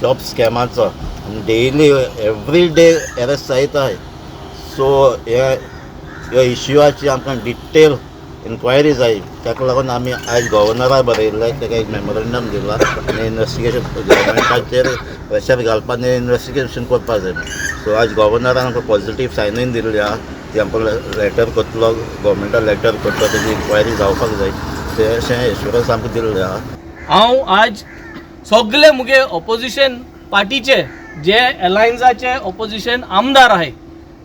Job स्कॅमाचो daily every day arrest जायताय. So ह्या इश्यूची आमकां डिटेल इन्क्वायरी जाय. ताका लागून आमी आयज गव्हर्नराक बरयल्ले, ताका एक मेमोरंडम दिला आनी इन्वेस्टिगेशन गव्हर्मेंटाचेर प्रेशर घालपाक आनी इन्वेस्टिगेशन करपाक जाय. सो आयज गव्हर्नरान आमकां पॉझिटीव सायनीन दिल्ली आहा. ती आमकां लेटर करतलो, गव्हर्मेंटाक लेटर करतलो, तेजी इन्क्वायरी जावपाक जाय ते अशें एश्युरन्स आमकां दिल्लें आहा. हांव आज सगळे मुगे ऑपोजिशन पार्टीचे जे अलायन्साचे ऑपोजिशन आमदार आहे,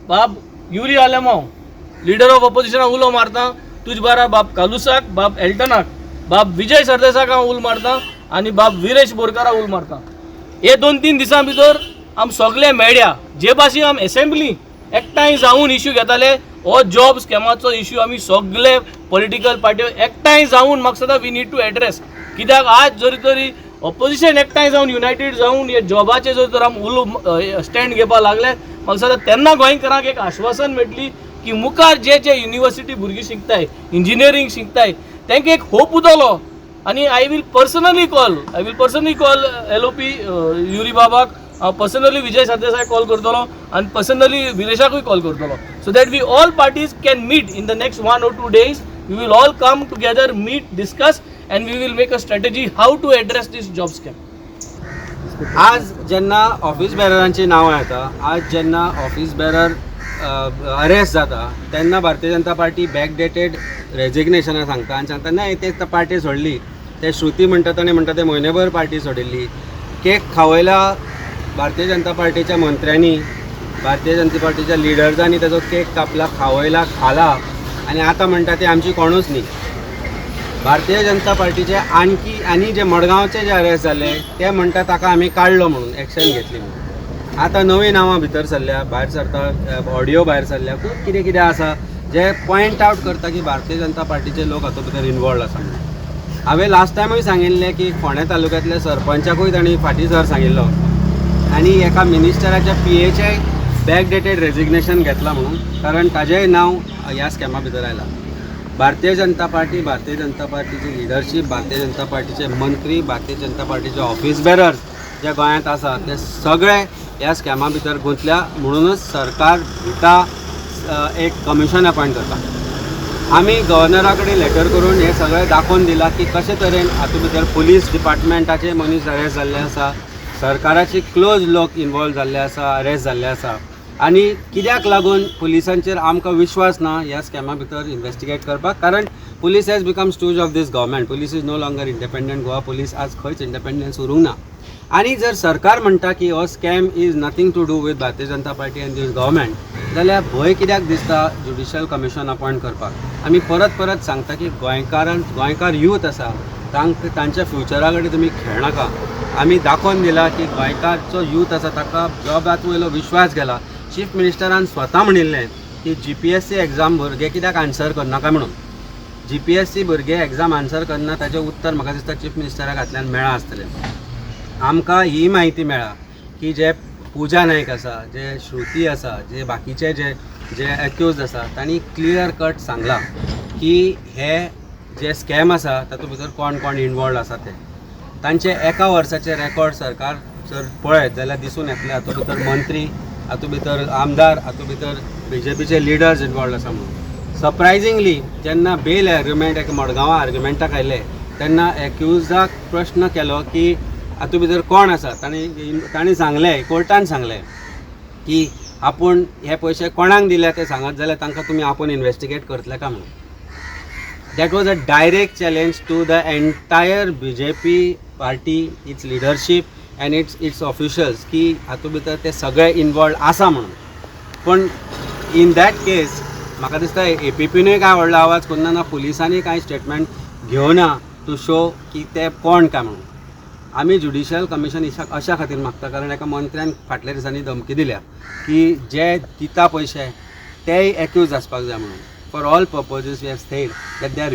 बाब युरी आलेमांव लिडर ऑफ ऑपोजिशनाक उलो मारता, तुज बारा बाब कालुसाक, बाब एल्टनाक, बाब विजय सरदेसाक हांव उल मारता आनी बाब विरेश बोरकाराक उल मारता. हे 2-3 दिसां भितर आम सगळे मेळ्या जे भाशेन आम असेंब्ली एकठांय जावन इश्यू घेताले. हो जॉब स्कॅमाचो इश्यू आमी सगळे पॉलिटिकल पार्ट्यो एकठांय जावन म्हाका सदां वी नीड टू एड्रेस. कित्याक आज जरी तरी ऑपोजिशन एकठांय जावन युनायटेड जावन हे जॉबाचे जर तर आम उलो स्टँड घेवपाक लागले, म्हाका सदां तेन्ना गोंयकारांक एक आश्वासन मेळटली की मुखार जे युनिवर्सिटी भुरगीं शिकताय, इंजिनियरींग शिकताय, तांकां एक होप उदलो. आनी I will personally call LOP Yuri बाबाक, हांव पर्सनली विजय सरदेसाय कॉल करतलो आनी पर्सनली विरेशाकूय कॉल करतलो, so that we all parties can meet in the next 1 or 2 days. We will all come together, meet, discuss and we will make a strategy how to address this job scam. आज जेन्ना office बेररांची नांवां येता, आज जेन्ना office bearer arrest जाता, तेन्ना भारतीय Janata party बॅकडेटेड रेजिग्नेशनां सांगता आनी सांगता नाही ते पार्टी सोडली. ते श्रुती म्हणटा ताणें म्हणटा ते म्हयनेभर पार्टी सोडिल्ली. केक खावयला भारतीय जनता पार्टीच्या मंत्र्यांनी, भारतीय जनता पार्टीच्या लिडर्सांनी ताजो केक कापला, खावयला, खाला आनी आतां म्हणटा ते आमची कोणूच न्ही. भारतीय जनता पार्टीचे आनी जे मडगांवचे जे अरेस्ट जाले ते म्हणटा ताका आमी काडलो म्हणून, एक्शन घेतली म्हणून. आतां नवीं नांवां भितर सरल्या, भायर सरता, ऑडियो भायर सरल्या, खूब कितें कितें आसा जे पॉयंट आवट करता की भारतीय जनता पार्टीचे लोक हातूंत भितर इनवॉल्ड आसा म्हणून. हांवें लास्ट टायमूय सांगिल्लें की फोंड्या तालुक्यांतल्या सरपंचाकूय तांणी फाटीं सर सांगिल्लो आनी एका मिनिस्टराच्या PAचे बॅकडेटेड रेजिग्नेशन घेतलां म्हणून, कारण ताजेंय नांव ह्या स्कॅमा भितर आयलां. भारतीय जनता पार्टी, भारतीय जनता पार्टीची लिडरशीप, भारतीय जनता पार्टीचे मंत्री, भारतीय जनता पार्टीचे ऑफिस बेरर्स जे गोंयांत आसा ते सगळे ह्या स्कॅमा भितर गुंतल्या. म्हणूनच सरकार भिता एक कमिशन अपॉयंट करता. आमी गव्हर्नरा कडेन लेटर करून हे सगळें दाखोवन दिलां की कशे तरेन हातूंत भितर पुलीस डिपार्टमेंटाचे मनीस अरेस्ट जाल्ले आसा, सरकाराचे क्लोज लोक इनवॉल्व जाल्ले आसा, अरेस्ट जाल्ले आसा आनी कित्याक लागून पुलिसांचेर आमकां विश्वास ना ह्या स्कॅमा भितर इन्वेस्टिगेट करपाक. कारण police has become stooge of these government. Police is no longer independent. Goa police आज खंयच इंडिपेंडन्स उरूंक ना. आनी जर सरकार म्हणटा की हो scam is nothing to do with Bharatiya Janata party and these government, जाल्यार भंय कित्याक दिसता ज्युडिशियल कमिशन अपॉयंट करपाक. आमी परत परत सांगता की गोंयकार यूथ आसा तांच्या फ्युचरा कडेन तुमी खेळनाका. आमी दाखोवन दिला की गोंयकारचो यूथ आसा ताका जॉबात वयलो विश्वास गेला. चीफ मिनिस्टरान स्वता म्हणिल्लें की GPSC एग्जाम भुरगे कित्याक आन्सर करनाका म्हणून. GPSC भुरगे एग्जाम आन्सर करना ताचें उत्तर म्हाका दिसता चीफ मिनिस्टराक हातल्यान मेळ्ळां आसतलें. आमकां ही म्हायती मेळ्ळा की जे पुजा नायक आसा, जे श्रुती आसा, जे बाकीचे जे एक्यूज आसा, तांणी क्लियर कट सांगलां की हे जे स्कॅम आसा तातूंत भितर कोण कोण इनवॉल्ड आसा ते. तांचे एका वर्साचे रेकॉर्ड सरकार जर पळयत जाल्यार दिसून येतलें हातूंत भितर मंत्री, हातूंत भितर आमदार, हातूंत भितर BJPचे लिडर्स इनवॉल्ड आसा म्हणून. सरप्रायझिंगली जेन्ना बेल आर्ग्युमेंट एक मडगांवां आर्ग्युमेंटाक आयले तेन्ना एक्युजाक प्रश्न केलो की हातूंत भितर कोण आसा. तांणी सांगलें, कोर्टान सांगलें की आपूण हे पयशे कोणाक दिले ते सांगत जाल्यार तांकां तुमी आपूण इन्वेस्टिगेट करतले काय म्हणून. That was a direct challenge to the entire BJP party, its leadership and its officials की हातूंत भितर ते सगळे इनवॉल्ड आसा म्हणून. पण इन दॅट केस म्हाका दिसता APPनूय कांय व्हडलो आवाज करना ना, पुलिसांनी कांय स्टेटमेंट घेवना टू शो की ते कोण काय म्हणून. आमी ज्युडिशियल कमिशन अशा खातीर मागता कारण एका मंत्र्यान फाटल्या दिसांनी धमकी दिल्या की जे दिता पयशे तेय एक्यूज आसपाक जाय म्हणून. For all purposes we have said that they are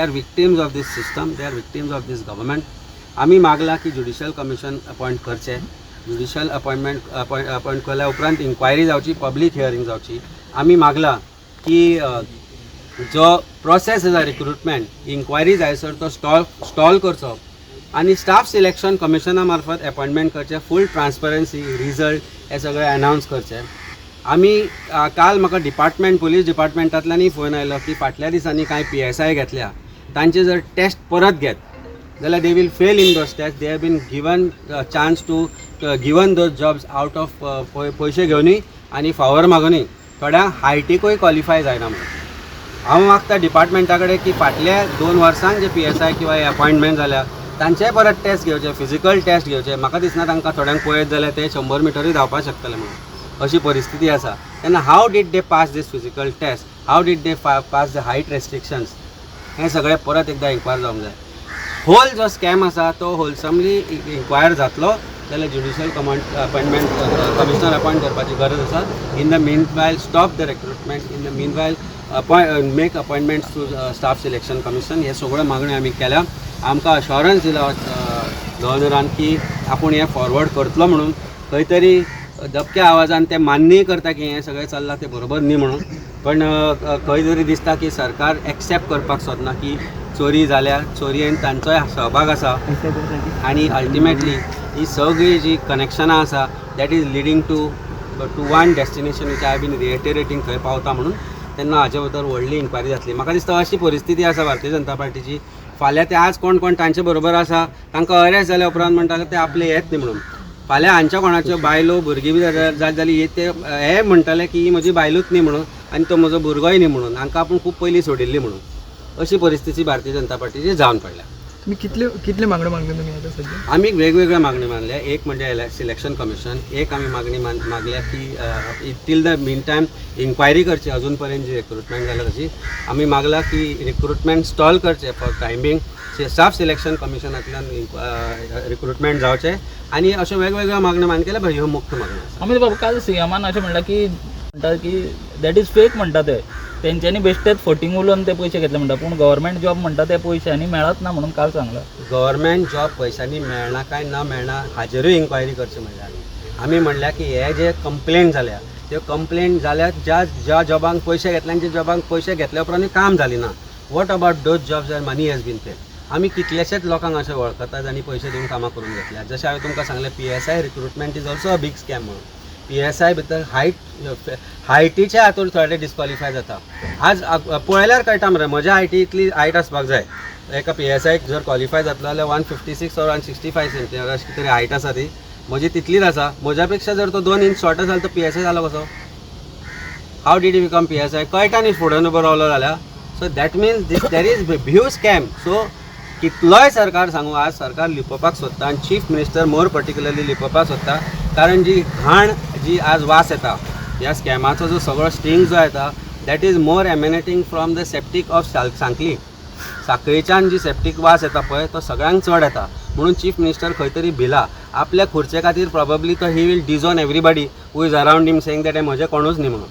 victims of these system, they are victims of these government. आमी मागला की ज्युडिशियल कमिशन अपॉयंट करचें. ज्युडिशियल अपॉयंट केल्या उपरांत इन्क्वायरी जावची, पब्लीक हियरींग जावची. आमी मागला की जो प्रोसेस आसा रिक्रुटमेंट, इन्क्वायरी जायसर तो स्टॉल करचो आणि स्टाफ सिलेक्शन कमिशना मार्फत अपॉइंटमेंट करचे, फूल ट्रान्सपरन्सी, रिजल्ट हे सगळे अनाउन्स करचे. आमी काल म्हाका पुलीस डिपार्टमेंटांतल्यानय फोन आयलो की फाटल्या दिसांनी कांय PSI घेतल्या, तांचे जर टेस्ट परत घेत जाल्यार they will fail in those test. They have been given chance to given those jobs out of पयशे घेवनय आनी फावर मागूनय. थोड्या हायटीकूय क्वॉलिफाय जायना म्हणून. हांव मागता डिपार्टमेंटा कडेन की फाटल्या 2 वर्सांक जे PSI किंवा अपॉइंटमेंट जाल्या तांचेय परत टेस्ट घेवचे, फिजिकल टेस्ट घेवचे. म्हाका दिसना तांकां थोड्यांक पळयत जाल्यार ते 100 मिटरूय धांवपाक शकतले म्हणून, अशी परिस्थिती आसा. तेन्ना how did they pass these physical test, how did they pass the height restrictions, हें सगळें परत एकदां इन्क्वायर जावंक जाय. होल जो स्कॅम आसा तो होलसमली इन्क्वायर जातलो जाल्यार ज्युडिशियल अपॉइंटमेंट कमिशनर अपॉइंट करपाची गरज आसा. In the meanwhile stop the recruitment, in the meanwhile make appointments to staff selection commission. हे सगळ्यो मागण्यो आमी केल्या. आमकां अश्योरन्स दिला गव्हर्नरान की आपूण हें फॉरवर्ड करतलो म्हणून. खंय तरी दबक्या आवाजान ते मान्यय करता की हें सगळें चल्लां तें बरोबर न्ही म्हणून, पण खंय तरी दिसता की सरकार एक्सेप्ट करपाक सोदना की चोरी जाल्या, चोरयेन तांचोय सहभाग आसा. आनी अल्टिमेटली ही सगळी जी कनेक्शनां आसा that is leading to one destination which I been reiterating थंय पावता म्हणून. तेन्ना हाचे भितर व्हडली इन्क्वायरी जातली. म्हाका दिसता अशी परिस्थिती आसा भारतीय जनता पार्टीची. फाल्यां ते आज कोण कोण तांचे बरोबर आसा तांकां अरेस्ट जाल्या उपरांत म्हणटाले ते आपले येत न्ही म्हणून. फाल्यां हांच्या कोणाच्यो बायलो भुरगीं बी जाली जाल्यार ते हे म्हणटाले की ही म्हजी बायलूच न्ही म्हणून आनी तो म्हजो भुरगोय न्ही म्हणून, हांकां आपूण खूब पयलीं सोडिल्ली म्हणून. अशी परिस्थिती भारतीय जनता पार्टीची जावन पडल्या. तुम्ही कितले मागण्यो मागले तुम्ही आता सध्या? आमी वेगवेगळ्या मागण्यो मानल्या. एक म्हणजे सिलेक्शन कमिशन, एक आमी मागणी मागल्या की till the meantime inquiry करची, अजून पर्यंत जी रिक्रुटमेंट जाल्या तशी. आमी मागला की रिक्रुटमेंट स्टॉल करचे फॉर टायमींग, स्टाफ सिलेक्शन कमिशनांतल्यान रिक्रुटमेंट जावचे. आनी अश्यो वेगवेगळ्यो मागण्यो मान केल्या. ह्यो मुख्य मागण्यो आसा. अमित बाबा, काल सीएमान अशें म्हणटा की दॅट इज फेक म्हणटा ते, तेंच्यांनी बेश्टेच फटींग उलोवन ते पयशे घेतले म्हणटा, पूण गव्हर्मेंट जॉब म्हणटा ते पयशांनी मेळत ना म्हणून काल सांगला. गव्हर्मेंट जॉब पयशांनी मेळना काय ना मेळना हाजेरूय इन्क्वायरी करची म्हणल्या. आमी म्हणल्या की हे जे कंप्लेंट जाल्या त्यो कंप्लेंट जाल्या ज्या जॉबांक पयशे घेतल्यांचे जॉबांक पयशे घेतल्या उपरांत काम जाली ना. What about those jobs where money has been paid. आमी कितलेशेच लोकांक अशें वळखतात आनी पयशे दिवन कामां करून घेतल्या. जशें हांवें तुमकां सांगलें PSI recruitment is also a big scam म्हणून. PSI भितर हायटीच्या हातूंत थोडे डिस्क्वॉलिफाय जाता. आज पळयल्यार कळटा मरे, म्हज्या हायटींतली हायट आसपाक जाय. एका PSI जर क्वॉलिफाय जातलो जाल्यार 156 or 165 सेंटीमीटर अशी कितें हायट आसा ती, म्हजी तितलीच आसा. म्हज्या पेक्षा जर तो 2 इंच शॉर्ट जालो तो PSI जालो कसो? हाव डीड यू बिकम PSI? कळटा न्ही फुडें उबो रावलो जाल्यार. So that means there is huge scam. So कितलोय सरकार सांगू, आज सरकार लिपोवपाक सोदता आनी चीफ मिनिस्टर मोर पर्टिक्युलरली लिपोवपाक सोदता. कारण जी घाण जी आज वास येता ह्या स्कॅमाचो, जो सगळो स्टिंग जो येता that is more emanating from the septic of Sankhali. साखळीच्यान जी सेप्टीक वास येता पळय तो सगळ्यांक चड येता. म्हणून चीफ मिनिस्टर खंय तरी भिला. आपल्या खुर्चे खातीर प्रॉबेबली तो he will disown everybody who is around him saying that हे म्हजें कोणूच न्ही म्हणून,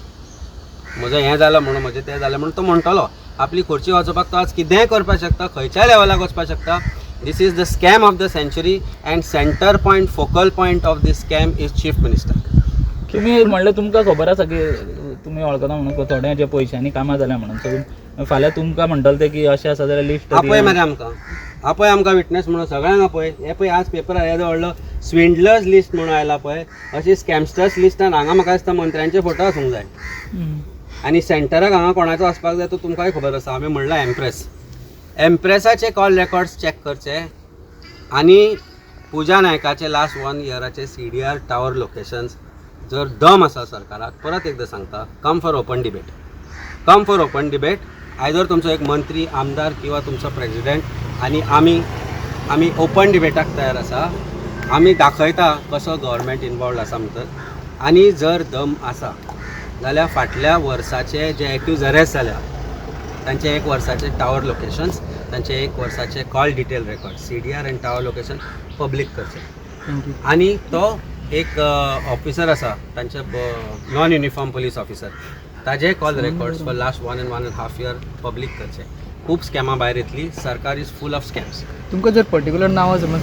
म्हजें हें जालां म्हणून, म्हजें तें जालें म्हणून तो म्हणटलो. आपली खुर्ची वाचोवपाक तो आज कितेंय करपाक शकता, खंयच्याय लेवलाक वचपाक शकता. This is the scam of the century and center point, focal point of this scam is chief minister. तुम्ही म्हणलें तुमकां खबर आसा की तुमी वळखता म्हणून थोड्या जे पयशांनी कामां जाल्या म्हणून. सो फाल्यां तुमकां म्हणटले ते की अशें आसा जाल्यार लिस्ट आपय मरे आमकां विटनेस म्हणून सगळ्यांक आपय. हे पळय आज पेपरार येदो व्हडलो स्विंडलर्स लिस्ट म्हणून आयला पळय, अशी स्कॅमस्टर्स लिस्टान हांगा म्हाका दिसता मंत्र्यांचे फोटो आसूंक जाय. आनी सेंटराक हांगा कोणाचो आसपाक जाय तो तुमकांय खबर आसा. हांवें म्हणला एम्प्रेसाचे कॉल रेकॉर्ड्स चॅक करचे आनी पुजा नायकाचे लास्ट 1 इयराचे CDR टावर लोकेशन्स. जर दम आसा सरकाराक, परत एकदां सांगता, come for open debate. Come for open debate. Either तुमचो एक मंत्री, आमदार किंवा तुमचो प्रेसिडेंट आनी आमी ओपन डिबेटाक तयार आसा. आमी दाखयता कसो गव्हर्मेंट इनवॉल्ड आसा भितर. आनी जर दम आसा जाल्यार फाटल्या वर्साचे जे एक्यूज अरेस्ट जाल्या तांचे 1 वर्साचे टावर लोकेशन्स, तांचे 1 वर्साचे कॉल डिटेल रेकॉर्ड CDR आनी टावर लोकेशन पब्लीक करचे. आनी तो एक ऑफिसर आसा तांचे नॉन युनिफॉर्म पुलीस ऑफिसर, ताजे call records for last 1 and 1.5 year public करचे. खूब स्कॅमां भायर येतली. सरकार इज फूल ऑफ स्कॅम्स. तुमकां जर पर्टिक्युलर नांवां समज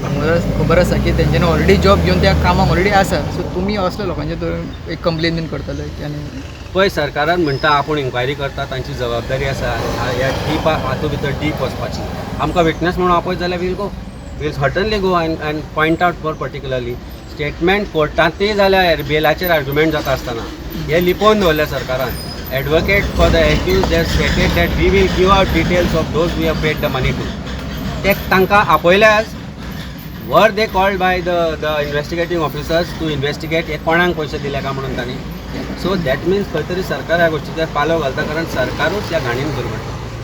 खबर आसा की तेंच्यांनी ऑलरेडी जॉब घेवन त्या कामाक ऑलरेडी आसा, सो तुमी असल्या लोकांचे एक कंप्लेन बीन करतले आनी पळय सरकारान म्हणटा आपूण इन्क्वायरी करता, तांची जबाबदारी आसा ह्या हातूंत भितर डीप वचपाची. आमकां विटनेस म्हणून आपयत जाल्यार will go. Will certainly go and point out for particularly statement कोर्टांतय जाल्यार बेलाचेर आर्ग्युमेंट जाता आसतना हे लिपोवन दवरले सरकारान. Advocate for the accused they stated that we will give out details of those we have paid the money to. ते तांकां आपयल्यास वर they called by the investigating officers to investigate हे कोणाक पयशे दिले काय म्हणून तांणी. सो दॅट मिन्स खंय तरी सरकार ह्या गोष्टीचेर पालो घालता कारण सरकारूच ह्या घाणीन भरवता.